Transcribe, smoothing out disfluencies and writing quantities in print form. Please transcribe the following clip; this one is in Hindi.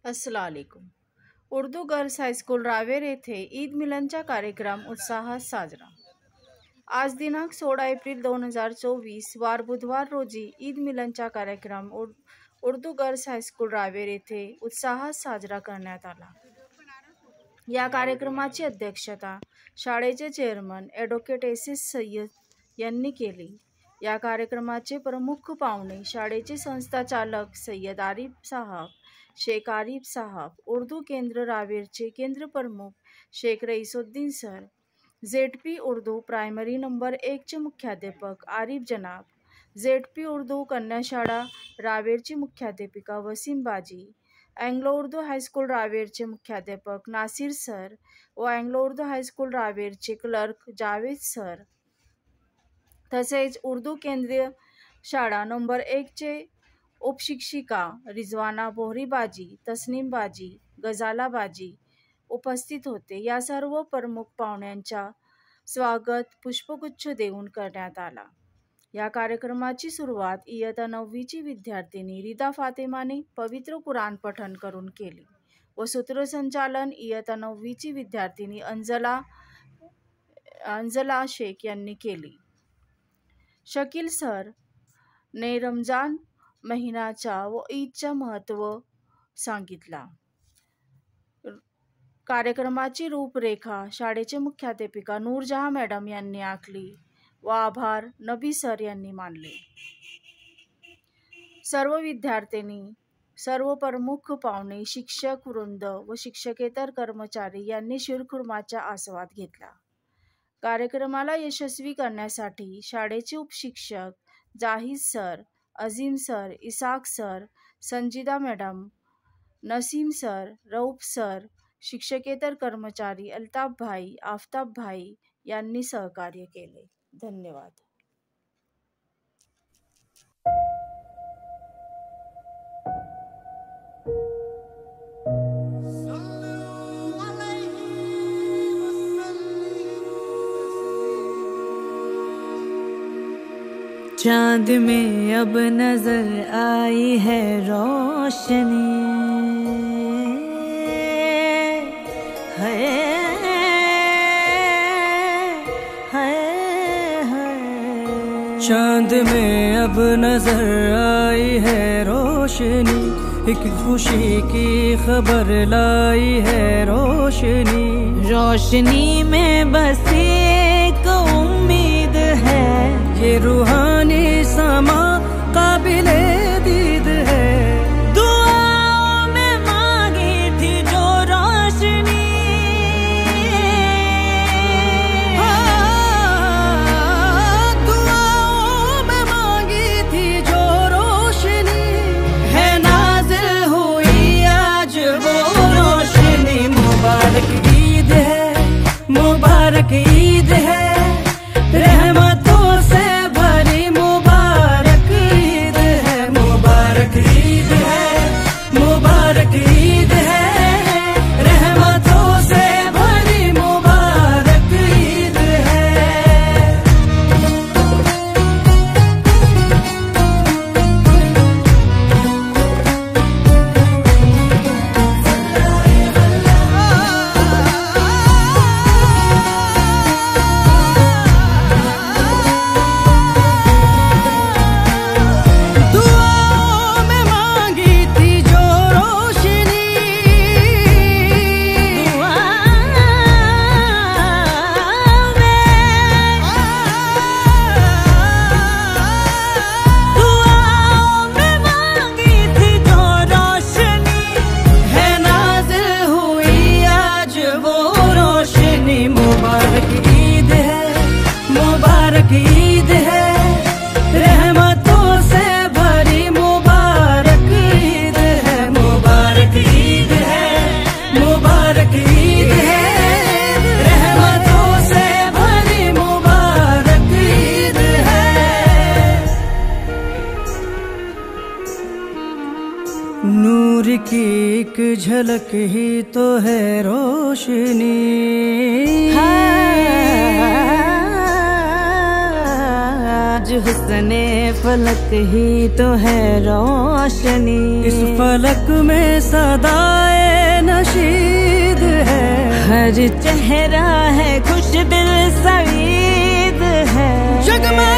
अस्सलाम वालेकुम. उर्दू गर्ल्स हायस्कूल रावेर येथे ईद मिलनचा कार्यक्रम उत्साहात साजरा. आज दिनांक 16 एप्रिल 2024 वार बुधवार रोजी ईद मिलनचा कार्यक्रम उर्दू गर्ल्स हायस्कूल रावेर येथे उत्साहात साजरा करण्यात आला. या कार्यक्रमाची अध्यक्षता शाळेचे चेअरमन ॲडव्होकेट एस सय्यद यांनी केली. या कार्यक्रमाचे प्रमुख पाहुणे शाळेचे संस्थाचालक सय्यद आरिफ साहब, शेख आरिफ साहब, उर्दू केंद्र रावेरचे केंद्र प्रमुख Shaikh Raisuddin sir, ZP Urdu primary number 1 चे मुख्याध्यापक आरिफ जनाब, ZP उर्दू कन्याशाळा रावेरची मुख्याध्यापिका वसीम बाजी, अँग्लो उर्दू हायस्कूल रावेरचे मुख्याध्यापक नासिर सर व अँग्लो उर्दू हायस्कूल रावेरचे क्लर्क जावेद सर, तसेच उर्दू केंद्रीय शाळा नंबर 1 चे उपशिक्षिका रिजवाना बोहरी बाजी, तस्नीम बाजी, गजाला बाजी उपस्थित होते. या सर्व प्रमुख पाहुण्यांचा स्वागत पुष्पगुच्छ देऊन करण्यात आला. या कार्यक्रमाची सुरुवात इयत्ता 9वीची विद्यार्थिनी रिदा फातेमाने पवित्र कुराण पठण करून केली व सूत्रसंचालन इयत्ता 9वीची विद्यार्थिनी अंजला शेख यांनी केली. शकील सर ने रमजान महिन्याचा व ईदचा महत्त्व सांगितला. कार्यक्रमाची रूपरेखा शाळेचे मुख्याध्यापिका नूरजहां मॅडम यांनी आखली व आभार नबी सर यांनी मानले. सर्व विद्यार्थिनी, सर्व प्रमुख पाहुणे, शिक्षक वृंद व शिक्षकेतर कर्मचारी यांनी शिरखुर्माचा आस्वाद घेतला. कार्यक्रमाला यशस्वी करण्यासाठी शाळेचे उपशिक्षक Zahid sir, Azim sir, Isaq sir, Sanjida madam, Naseem sir, Rauf sir, शिक्षकेतर कर्मचारी अल्ताफ भाई, आफताब भाई यांनी सहकार्य केले. धन्यवाद. चांद में अब नजर आई है रोशनी, चांद में अब नजर आई है रोशनी, एक खुशी की खबर लाई है रोशनी, रोशनी में बस एक उम्मीद है, ये रूहानी समा काबिले दीद है, दुआओं में मांगी थी जो रोशनी, दुआओं में मांगी थी जो रोशनी, है नाज़िल हुई आज वो रोशनी, मुबारक ईद है, मुबारक ईद है, रहमतों से भरी मुबारक ईद है, मुबारक ईद है, मुबारक ईद है, रहमतों से भरी मुबारक ईद है. दुआओं में मांगी थी जो रोशनी, दुआओं में मांगी थी जो रोशनी, है नाज़िल हुई आज वो रोशनी, मुबारक ईद है, मुबारक ईद है, रहमतों से भरी मुबारक ईद है, मुबारक ईद है, मुबारक ईद है, रहमतों से भरी मुबारक ईद है. नूर की एक झलक ही तो है रोशनी, आज हुस्ने फलक ही तो है रोशनी, इस फलक में सदाए नशीद है, हर चेहरा है खुश दिल सईद है। जगमग